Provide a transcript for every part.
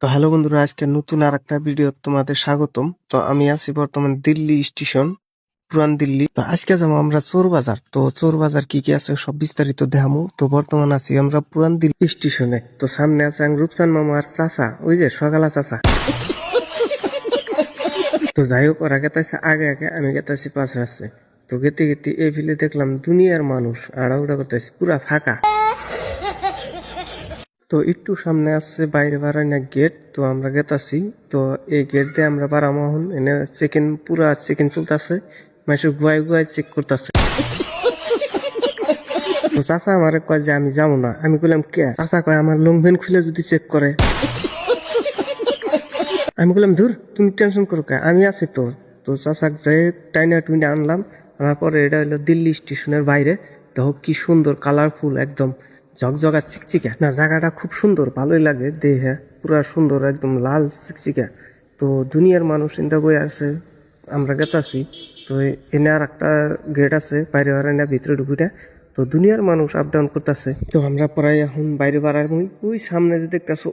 তো হ্যালো বন্ধুরা, আজকে নতুন আর একটা ভিডিও তোমাদের স্বাগতম। তো আমি আছি বর্তমান দিল্লি স্টেশন, পুরান দিল্লি। তো আজকে যাবো আমরা চোর বাজার। তো চোর বাজার কি কি আছে সব বিস্তারিত দেখামু। তো বর্তমান আছি আমরা পুরান দিল্লি স্টেশনে। তো সামনে আছে রূপসান মামা আর চাচা, ওই যে সকালা চাচা। তো যাই হোক, ওরা গেতাছে আগে আগে, আমি গেতাছি পাশে আছে। তো গেতে গেতে এই ফিলে দেখলাম দুনিয়ার মানুষ আড়াউড়া করতেছে, পুরা ফাঁকা। তো একটু সামনে আসছে বাইরে বারাইনা গেট। তো আমরা গেতাছি। তো এই গেট দিয়ে আমরা বারামো হন এনে চেকিং, পুরা চেকিং চলতেছে। মানুষ গুয়াই গুয়াই চেক করতেছে। তো চাচা আমার কয় যে আমি যাবো না। আমি বললাম কে? চাচা কয় আমার লং ভ্যান খুলে যদি চেক করে। আমি বললাম ধুর, তুমি টেনশন করো কে, আমি আছি তো। তো চাচাক যাই টাইনা টুইনা আনলাম। আনার পরে এটা হলো দিল্লি স্টেশনের বাইরে। দেখো কি সুন্দর কালারফুল, একদম ঝকঝকা চিকচিকা না, জায়গাটা খুব সুন্দর, ভালোই লাগে দেখে, পুরা সুন্দর একদম লাল চিকচিকা। তো দুনিয়ার মানুষ ইন্দা বই আছে, আমরা গেতাছি। তো এনে আর একটা গেট আছে বাইরে বাড়ায় না, ভিতরে ঢুকুটা। তো দুনিয়ার মানুষ আপ ডাউন করতেছে। তো আমরা প্রায় এখন বাইরে বাড়ার ওই সামনে যে দেখতেছো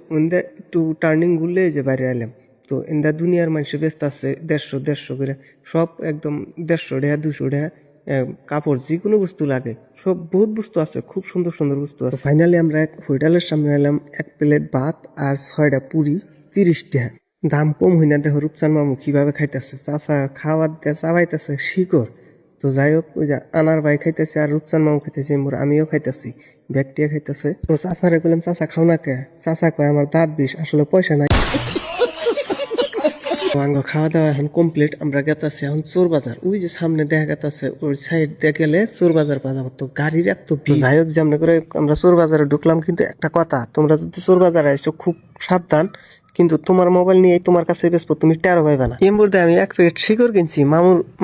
একটু টার্নিং ঘুরলে যে বাইরে এলাম। তো ইন্দা দুনিয়ার মানুষ ব্যস্ত আছে, 150 করে সব একদম 150 টাকা 200 টাকা কাপড়, যে কোনো বস্তু লাগে সব, বহুত বস্তু আছে, খুব সুন্দর সুন্দর বস্তু আছে। ফাইনালি আমরা এক হোটেলের সামনে এলাম, এক প্লেট ভাত আর 6টা পুরি, 30 টাকা। দাম কম হই না, দেখো রূপচান মামু কিভাবে খাইতেছে, চাচা খাওয়ার দিয়ে চাবাইতেছে শিকড়। তো যাই হোক, ওই যে আনার ভাই খাইতেছে আর রূপচান মামু খাইতেছে, আমিও খাইতেছি, ব্যক্তিও খাইতেছে। তো চাচারে বললাম চাচা খাও না কে? চাচা কয় আমার দাঁত বিষ, আসলে পয়সা নাই। খাওয়া দাওয়া এখন কমপ্লিট, আমরা গেতাছি এখন চোর বাজার। ওই যে সামনে দেখা গেতাছে, ওই সাইড দিয়ে গেলে চোর বাজার পাওয়া যাবে। তো গাড়ির এত ভিড়। যাই হোক, যেমন করে আমরা চোর বাজারে ঢুকলাম। কিন্তু একটা কথা, তোমরা যদি চোর বাজারে আইসো খুব সাবধান, কিন্তু তোমার মোবাইল নিয়ে তোমার কাছে বেসবো, তুমি টেরো পাইবে না। এর মধ্যে আমি 1 প্যাকেট শিকড় কিনছি,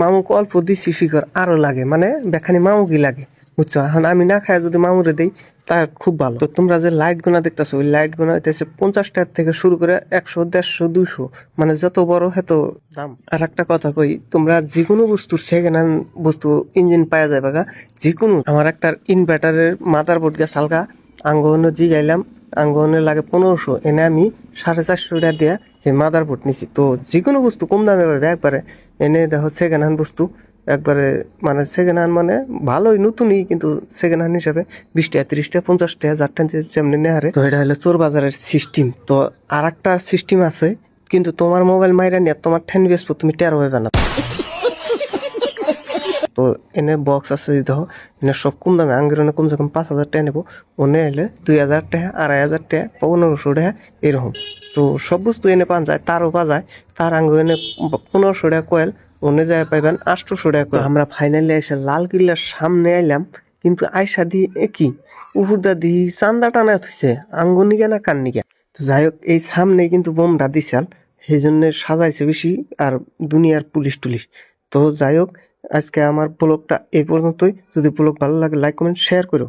মামুক অল্প দিচ্ছি শিকড়, আরো লাগে, মানে বেখানি মামু কি লাগে, বুঝছো? এখন আমি না খাই যদি মামুরে দেই, তার খুব ভালো। তো তোমরা যে লাইট গোনা দেখতেছো, ওই লাইট গোনা হইতেছে 50 টাকা থেকে শুরু করে 100, 150, 200, মানে যত বড় হেত দাম। আর একটা কথা কই, তোমরা যে কোনো বস্তুর সেকেন্ড হ্যান্ড বস্তু ইঞ্জিন পাওয়া যাবে গা, যে কোনো। আমার একটা ইনভার্টারের মাদার বোর্ড গেছে হালকা, আঙ্গনে জি গাইলাম, আঙ্গনে লাগে 1500, এনে আমি 450 টাকা দিয়ে এই মাদার বোর্ড নিছি। তো যে কোনো বস্তু কম দামে পাবে একবারে। এনে দেখো সেকেন্ড হ্যান্ড বস্তু একবারে, মানে সেকেন্ড হ্যান্ড মানে ভালোই নতুনই, কিন্তু সেকেন্ড হ্যান্ড হিসাবে 20 টাকা, 30 টাকা, 50 টাকা, যার টান যেমনি নেহারে। তো এটা হলো চোর বাজারের সিস্টেম। তো আর একটা সিস্টেম আছে, কিন্তু তোমার মোবাইল মাইরা নিয়ে তোমার ঠ্যান বেসবো, তুমি টের পাবে না। তো এনে বক্স আছে, দেখো এনে সব কম দামে, আঙ্গের কমসে কম 5,000 টাকা নেবো, ওনে এলে 2,000 টাকা, 2,500 টাকা, 1,500 টাকা এরকম। তো সব বস্তু এনে পাওয়া যায়, তারও পাওয়া যায়। তার আঙ্গ এনে 1,500 টাকা কয়েল, অন্য জায়গায় পাইবেন 800 টাকা কয়েল। আমরা ফাইনালি এসে লাল কিল্লার সামনে আইলাম, কিন্তু আইসা দি কি উপরটা দি চান্দা টানা থইছে, আঙ্গুনিকে না কান্নিকে। তো যাই হোক, এই সামনে কিন্তু বোমটা দিছাল, সেই জন্য সাজাইছে বেশি, আর দুনিয়ার পুলিশ টুলিশ। তো যাই হোক, আজকে আমার ব্লগটা এই পর্যন্তই। যদি ব্লগ ভালো লাগে লাইক কমেন্ট শেয়ার করো।